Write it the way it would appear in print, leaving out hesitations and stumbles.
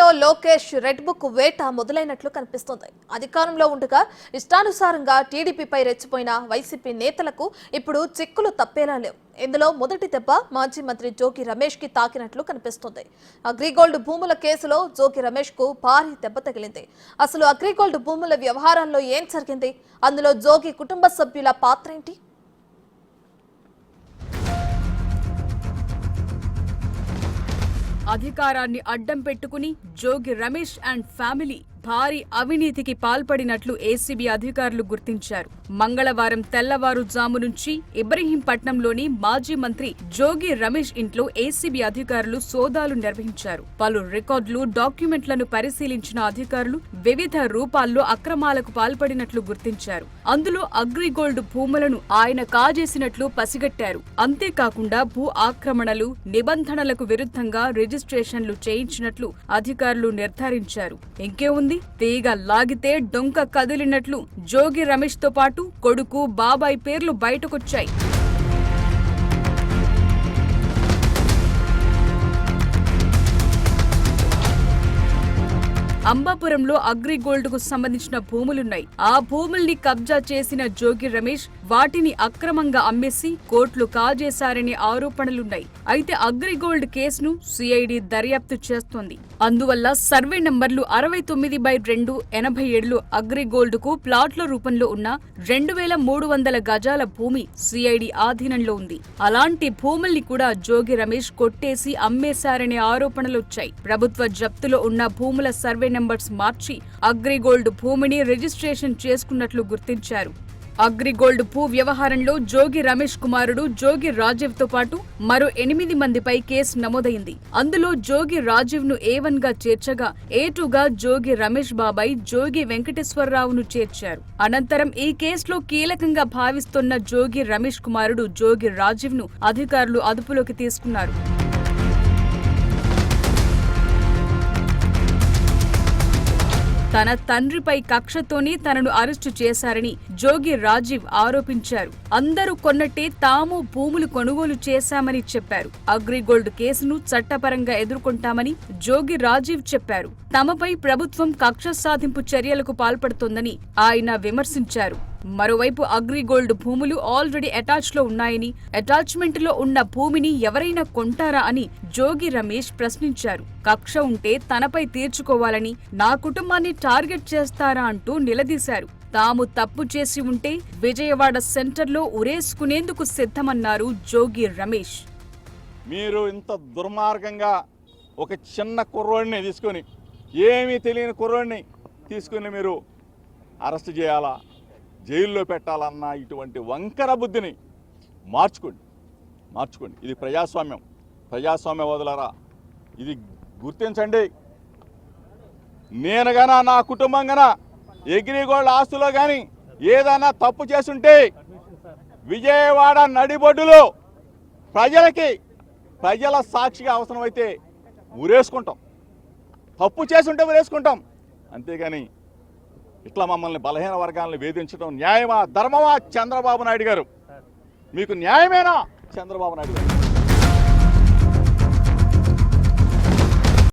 ఏపీలో Lokesh red book వేట మొదలైనట్లు కనిపిస్తోంది. అధికారంలో ఉండగా ఇష్టానుసారంగా టీడీపీపై రెచ్చిపోయిన వైసీపీ నేతలకు ఇప్పుడు చిక్కులు తప్పేలా లేవు. ఇందులో మొదటి దెబ్బ మాజీ మంత్రి జోగి రమేష్ కి తాకినట్లు కనిపిస్తోంది. అగ్రిగోల్డ్ భూముల కేసులో జోగి రమేష్ కు భారీ దెబ్బ తగిలింది. అసలు అగ్రిగోల్డ్ భూముల వ్యవహారంలో ఏం జరిగింది? అందులో జోగి కుటుంబ సభ్యుల పాత్ర ఏంటి? అధికారాన్ని అడ్డం పెట్టుకుని జోగి రమేష్ అండ్ ఫ్యామిలీ భారీ అవినీతికి పాల్పడినట్లు ఏసీబీ అధికారులు గుర్తించారు. మంగళవారం తెల్లవారుజాము నుంచి ఇబ్రహీంపట్నంలోని మాజీ మంత్రి జోగి రమేష్ ఇంట్లో ఏసీబీ అధికారులు సోదాలు నిర్వహించారు. పలు రికార్డులు, డాక్యుమెంట్లను పరిశీలించిన అధికారులు వివిధ రూపాల్లో అక్రమాలకు పాల్పడినట్లు గుర్తించారు. అందులో అగ్రిగోల్డ్ భూములను ఆయన కాజేసినట్లు పసిగట్టారు. అంతేకాకుండా భూ ఆక్రమణలు, నిబంధనలకు విరుద్ధంగా రిజిస్ట్రేషన్లు చేయించినట్లు అధికారులు నిర్ధారించారు. ఇంకేముంది, తీగ లాగితే డొంక కదిలినట్లు జోగి రమేష్ తో పాటు కొడుకు, బాబాయ్ పేర్లు బయటకొచ్చాయి. అంబాపురంలో అగ్రిగోల్డ్ కు సంబంధించిన భూములున్నాయి. ఆ భూముల్ని కబ్జా చేసిన జోగి రమేష్ వాటిని అక్రమంగా అమ్మేసి కోట్లు కాజేశారనే ఆరోపణలున్నాయి. అయితే అగ్రిగోల్డ్ కేసును సిఐడి దర్యాప్తు చేస్తోంది. అందువల్ల సర్వే నంబర్లు 69/2 87లో అగ్రిగోల్డ్ కు ప్లాట్ల రూపంలో ఉన్న 2300 గజాల భూమి సిఐడి ఆధీనంలో ఉంది. అలాంటి భూముల్ని కూడా జోగి రమేష్ కొట్టేసి అమ్మేశారనే ఆరోపణలొచ్చాయి. ప్రభుత్వ జప్తులో ఉన్న భూముల సర్వే నంబర్స్ మార్చి అగ్రిగోల్డ్ భూమిని రిజిస్ట్రేషన్ చేసుకున్నట్లు గుర్తించారు. అగ్రిగోల్డ్ భూ వ్యవహారంలో జోగి రమేష్ కుమారుడు జోగి రాజీవ్ తో పాటు మరో 8 మందిపై కేసు నమోదైంది. అందులో జోగి రాజీవ్ ను A1 గా చేర్చగా A2 గా జోగి రమేష్ బాబాయ్ జోగి వెంకటేశ్వరరావును చేర్చారు. అనంతరం ఈ కేసులో కీలకంగా భావిస్తున్న జోగి రమేష్ కుమారుడు జోగి రాజీవ్ ను అధికారులు అదుపులోకి తీసుకున్నారు. తన తండ్రిపై కక్షతోనే తనను అరెస్టు చేశారని జోగి రాజీవ్ ఆరోపించారు. అందరూ కొన్నట్టే తాము భూములు కొనుగోలు చేశామని చెప్పారు. అగ్రిగోల్డ్ కేసును చట్టపరంగా ఎదుర్కొంటామని జోగి రాజీవ్ చెప్పారు. తమపై ప్రభుత్వం కక్ష సాధింపు చర్యలకు పాల్పడుతోందని ఆయన విమర్శించారు. మరోవైపు అగ్రిగోల్డ్ భూములు ఆల్రెడీ అటాచ్ లో ఉన్నాయని, అటాచ్మెంట్ లో ఉన్న భూమిని ఎవరైనా కొంటారా అని జోగి రమేష్ ప్రశ్నించారు. కక్ష ఉంటే తనపై తీర్చుకోవాలని, నా కుటుంబాన్ని టార్గెట్ చేస్తారా అంటూ నిలదీశారు. తాము తప్పు చేసి ఉంటే విజయవాడ సెంటర్లో ఉరేసుకునేందుకు సిద్ధమన్నారు జోగి రమేష్. మీరు ఇంత దుర్మార్గంగా ఒక చిన్న కుర్రోడిని తీసుకొని, ఏమీ తెలియని కుర్రోడిని తీసుకుని మీరు అరెస్ట్ చేయాలా, జైల్లో పెట్టాలన్న ఇటువంటి వంకర బుద్ధిని మార్చుకోండి. ఇది ప్రజాస్వామ్యవాదులారా, ఇది గుర్తించండి. నేను గానా, నా కుటుంబం గానా అగ్రిగోల్డ్ ఆస్తులో కానీ ఏదైనా తప్పు చేసుంటే విజయవాడ నడిబొడ్డులో ప్రజల సాక్షిగా అవసరమైతే ఊరేసుకుంటాం. తప్పు చేసుంటే ఊరేసుకుంటాం. అంతేగాని ఇట్లా మమ్మల్ని బలహీన వర్గాలను వేధించడం న్యాయమా, ధర్మమా? చంద్రబాబు నాయుడు గారు, మీకు న్యాయమేనా? చంద్రబాబు నాయుడు గారు